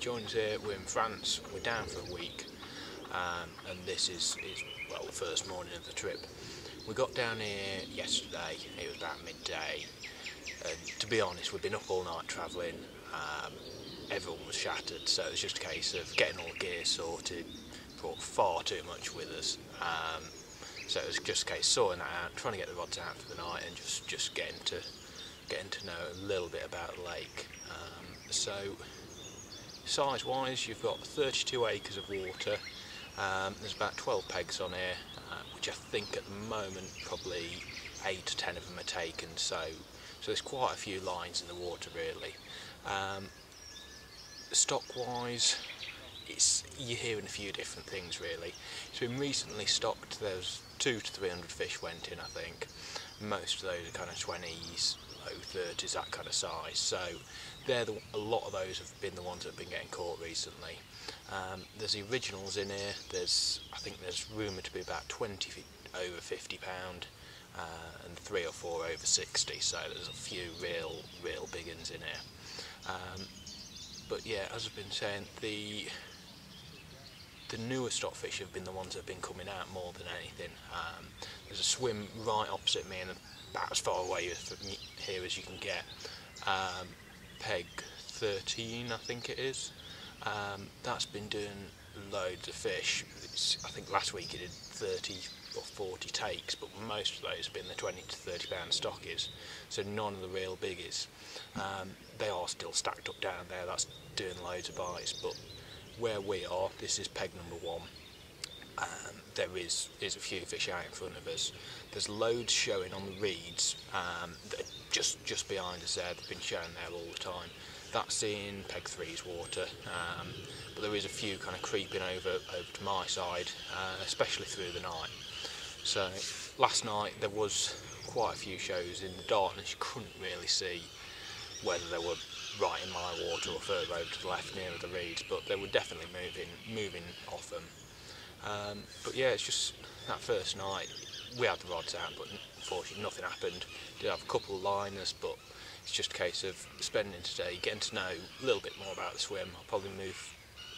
joined us here. We're in France, we're down for a week, and this is well, the first morning of the trip. We got down here yesterday, it was about midday, and to be honest, we've been up all night travelling. Everyone was shattered, so it was just a case of getting all the gear sorted. Brought far too much with us, so it was just a case of sorting that out, trying to get the rods out for the night, and just getting to know a little bit about the lake. So size wise, you've got 32 acres of water. There's about 12 pegs on here, which I think at the moment probably 8 to 10 of them are taken, so there's quite a few lines in the water really. Stock wise, you're hearing a few different things really. It's been recently stocked. There's 200 to 300 fish went in, I think. Most of those are kind of 20s, low 30s, that kind of size. So a lot of those have been the ones that have been getting caught recently. There's the originals in here. I think there's rumoured to be about 20 over £50, and 3 or 4 over 60. So there's a few real big uns in here. But yeah, as I've been saying, the newer stockfish have been the ones that have been coming out more than anything. There's a swim right opposite me and about as far away from here as you can get. Peg 13, I think it is. That's been doing loads of fish. I think last week it did 30 or 40 takes, but most of those have been the 20 to 30 pound stockies, so none of the real biggies. They are still stacked up down there, that's doing loads of bites, but where we are, this is peg number 1. There is a few fish out in front of us. There's loads showing on the reeds that are just behind us there. They've been showing there all the time. That's in peg 3's water, but there is a few kind of creeping over to my side, especially through the night. So last night there was quite a few shows in the darkness. You couldn't really see whether they were right in my water or further over to the left near the reeds, but they were definitely moving off them. But yeah, it's just that first night we had the rods out, but unfortunately nothing happened. Did have a couple of liners, but it's just a case of spending today getting to know a little bit more about the swim. I'll probably move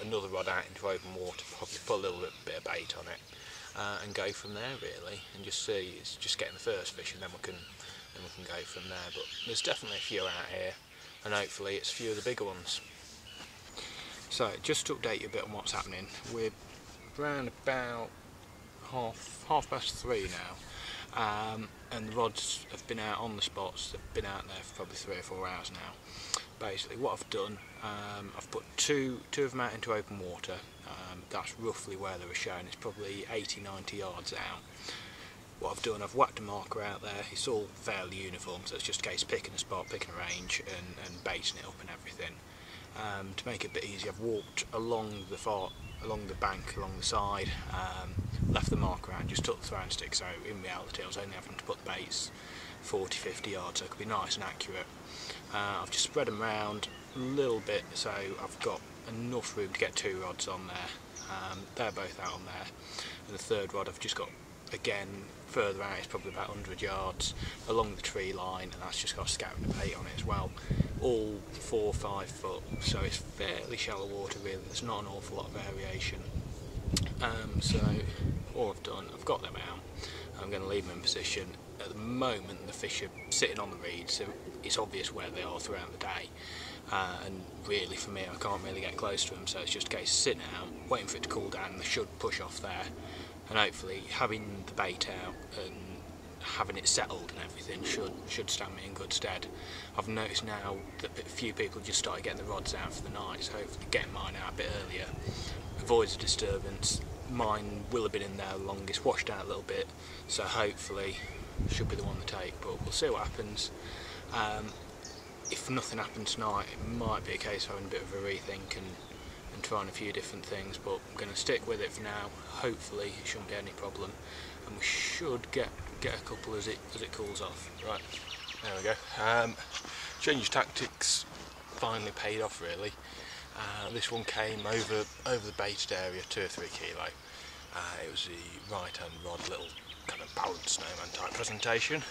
another rod out into open water, probably put a little bit of bait on it, and go from there really, and just see. It's just getting the first fish, and then we can go from there. But there's definitely a few out here, and hopefully it's a few of the bigger ones. So just to update you a bit on what's happening, we're around about half past 3 now, and the rods have been out on the spots. They've been out there for probably 3 or 4 hours now. Basically what I've done, I've put two of them out into open water. That's roughly where they were shown. It's probably 80-90 yards out. What I've done, I've whacked a marker out there. It's all fairly uniform, so it's just a case of picking a spot, picking a range, and baiting it up and everything. To make it a bit easier, I've walked along the bank, along the side, left the marker out and just took the throwing stick, so in reality I was only having to put the baits 40-50 yards, so it could be nice and accurate. I've just spread them around a little bit, so I've got enough room to get 2 rods on there. They're both out on there, and the third rod I've just got, again, further out. It's probably about 100 yards along the tree line, and that's just got a scouting bait on it as well. All 4 or 5 foot, so it's fairly shallow water really. There's not an awful lot of variation. So all I've done, I've got them out. I'm going to leave them in position. At the moment the fish are sitting on the reeds, so it's obvious where they are throughout the day, and really for me I can't really get close to them, so it's just a case of sitting out, waiting for it to cool down, and they should push off there, and hopefully having the bait out and having it settled and everything should stand me in good stead. I've noticed now that a few people just started getting the rods out for the night, so hopefully getting mine out a bit earlier avoids a disturbance. Mine will have been in there the longest, washed out a little bit, so hopefully should be the one to take, but we'll see what happens. If nothing happens tonight, it might be a case of having a bit of a rethink and trying a few different things, but I'm going to stick with it for now. Hopefully it shouldn't be any problem, and we should get a couple as it cools off. Right, there we go. Change of tactics finally paid off really. This one came over the baited area, 2 or 3 kilo. It was the right hand rod, little kind of balanced snowman type presentation.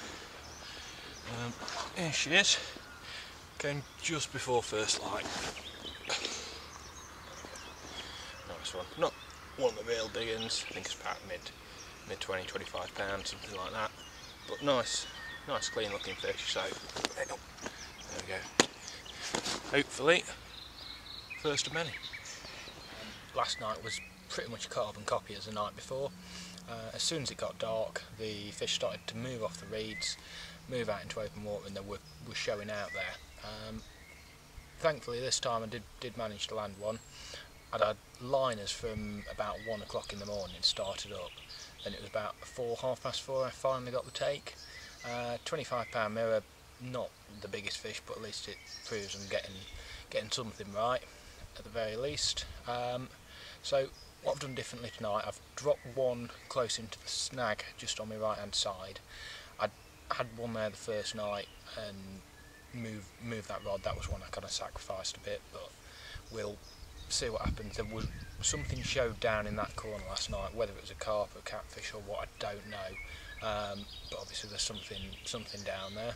Here she is, came just before first light. nice one. Not one of the real big ones, I think it's about mid 20, 25 pounds, something like that. But nice clean looking fish, so there we go. Hopefully, first of many. Last night was pretty much a carbon copy as the night before. As soon as it got dark, the fish started to move off the reeds, move out into open water, and they were showing out there. Thankfully this time I did manage to land one. I'd had liners from about 1 o'clock in the morning, started up, and it was about 4:30 I finally got the take. 25 pound mirror, not the biggest fish, but at least it proves I'm getting something right at the very least. So what I've done differently tonight, I've dropped one close into the snag just on my right hand side. I had one there the first night and moved that rod. That was one I kind of sacrificed a bit, but we'll see what happens. There was something showed down in that corner last night, whether it was a carp or a catfish or what, I don't know, but obviously there's something down there.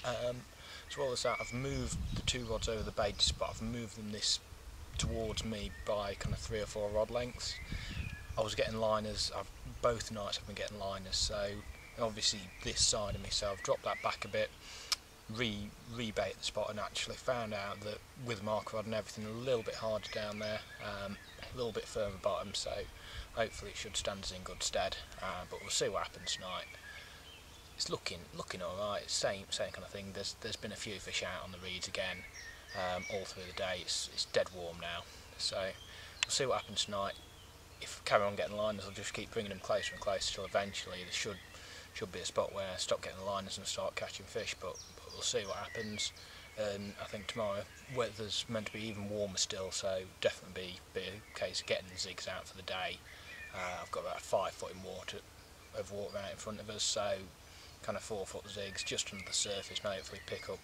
As well as that, I've moved the 2 rods over the bait spot. I've moved them towards me by kind of 3 or 4 rod lengths. I was getting liners, both nights I've been getting liners, so obviously this side of me, so I've dropped that back a bit, rebait the spot, and actually found out that with marker rod and everything, a little bit harder down there, a little bit firmer bottom, so hopefully it should stand us in good stead, but we'll see what happens tonight. It's looking alright, same kind of thing. There's been a few fish out on the reeds again, all through the day. It's dead warm now, so we'll see what happens tonight. If I carry on getting liners, I'll just keep bringing them closer and closer till eventually there should be a spot where I stop getting the liners and start catching fish, but we'll see what happens. And I think tomorrow weather's meant to be even warmer still, so definitely be a case of getting the zigs out for the day. I've got about 5 foot of water out in front of us, so kind of 4 foot zigs just under the surface, and hopefully pick up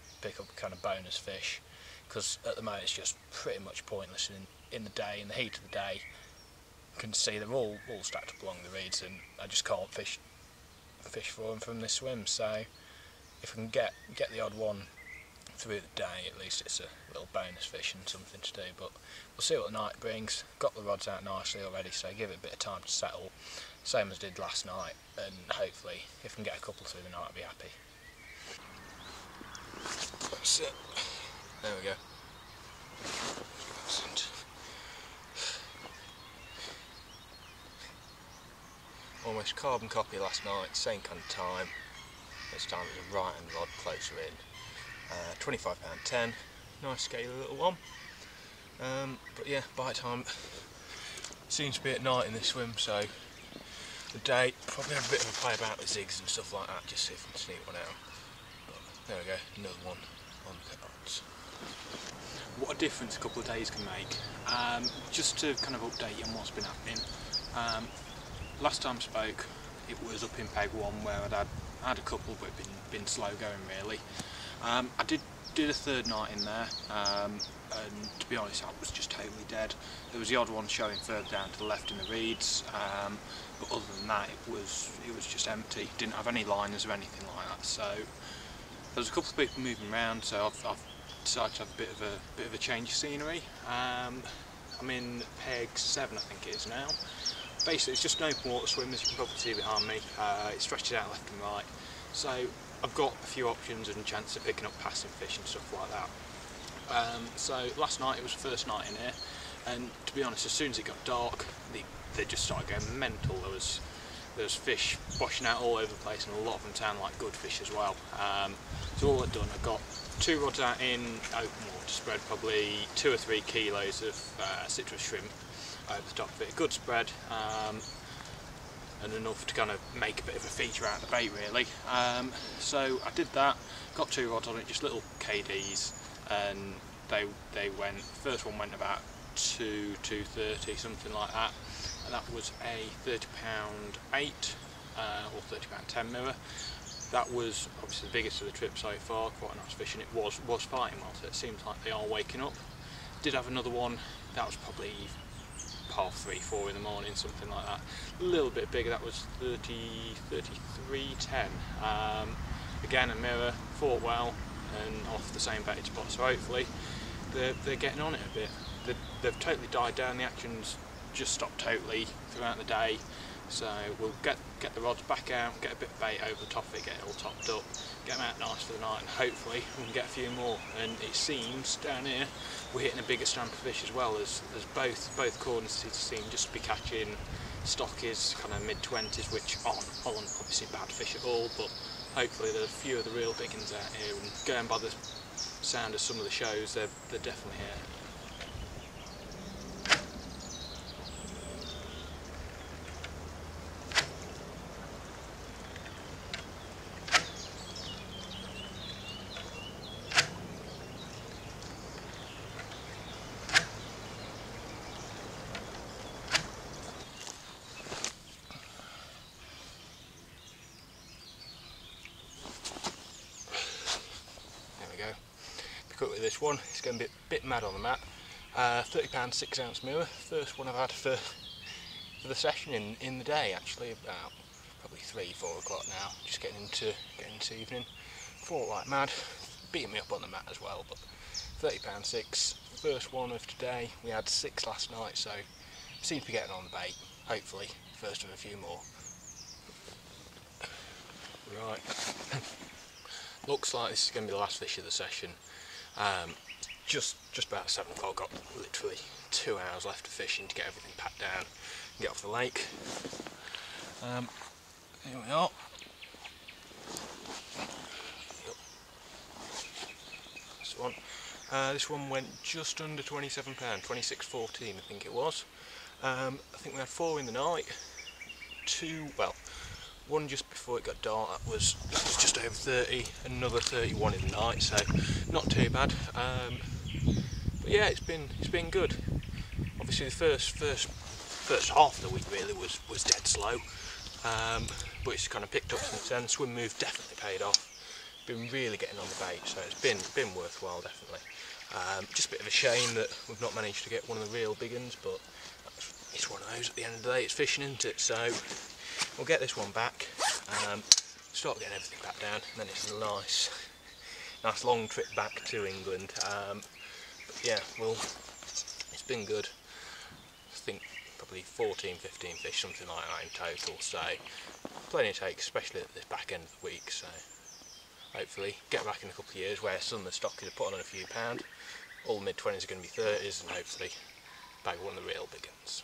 kind of bonus fish, because at the moment it's just pretty much pointless in the day, in the heat of the day. You can see they're all stacked up along the reeds, and I just can't fish for them from this swim. So if I can get the odd one through the day, at least it's a little bonus fish and something to do. But we'll see what the night brings. Got the rods out nicely already, so give it a bit of time to settle, same as I did last night, and hopefully if I can get a couple through the night I'll be happy. That's it. There we go. Almost carbon copy last night, same kind of time. This time it was a right hand rod closer in. 25 pound 10, nice scaly little one. But yeah, bite time seems to be at night in this swim, so the day probably have a bit of a play about with zigs and stuff like that, just see if I can sneak one out. But there we go, another one on the pit rods. What a difference a couple of days can make. Just to kind of update you on what's been happening. Last time I spoke, it was up in Peg 1 where I'd had a couple, but been slow going really. I did a third night in there, and to be honest, that was just totally dead. There was the odd one showing further down to the left in the reeds, but other than that, it was just empty. Didn't have any liners or anything like that. So there was a couple of people moving around, so I've decided to have a bit of a change of scenery. I'm in Peg 7, I think it is now. Basically it's just an open water swim, as you can probably see behind me. It stretches out left and right, so I've got a few options and chance of picking up passing fish and stuff like that. So last night, it was the first night in here, and to be honest, as soon as it got dark, they just started going mental. There was fish washing out all over the place, and a lot of them sound like good fish as well. So all I've done, I've got 2 rods out in open water spread, probably 2 or 3 kilos of citrus shrimp over the top of it. Good spread, and enough to kind of make a bit of a feature out of the bait really. So I did that, got 2 rods on it, just little KDs, and they went, first one went about 2.30, something like that, and that was a 30 pound 8 or 30 pound 10 mirror. That was obviously the biggest of the trip so far, quite a nice fish, and it was fighting well, so it seems like they are waking up. Did have another one, that was probably 3:30, 4 in the morning, something like that. A little bit bigger, that was 33.10. Again a mirror, fought well, and off the same bait spot, so hopefully they're getting on it a bit. they've totally died down. The action's just stopped totally throughout the day, so we'll get the rods back out, get a bit of bait over the top of it, get it all topped up, get them out nice for the night, and hopefully we can get a few more. And it seems down here we're hitting a bigger stamp of fish as well, as both corners seem just to be catching stockies, kind of mid-20s, which aren't obviously bad fish at all, but hopefully there's a few of the real big ones out here, and going by the sound of some of the shows, they're definitely here. With this one, it's going to be a bit mad on the mat. £30 6-ounce mirror, first one I've had for the session in the day, actually, about probably 3-4 o'clock now, just getting into evening. Fought like mad, beating me up on the mat as well, but £30 6, first one of today. We had 6 last night, so seems to be getting on the bait, hopefully first of a few more. Right, looks like this is going to be the last fish of the session. Just about 7 o'clock, got literally 2 hours left of fishing to get everything packed down and get off the lake. Here we are. This one went just under £27, 26.14 I think it was. I think we had 4 in the night, 2, well, one just before it got dark, that was just over 30, another 31 in the night, so not too bad. But yeah, it's been good. Obviously the first half of the week really was dead slow, but it's kind of picked up since then. Swim move definitely paid off. Been really getting on the bait, so it's been worthwhile, definitely. Just a bit of a shame that we've not managed to get one of the real big ones, but it's one of those. At the end of the day, it's fishing, isn't it? So we'll get this one back, start getting everything back down, and then it's a nice long trip back to England. But yeah, it's been good. I think probably 14, 15 fish, something like that in total, so plenty to take, especially at this back end of the week. So hopefully get back in a couple of years where some of the stockies are putting on a few pound, all mid-20s are going to be 30s, and hopefully bag one of the real big ones.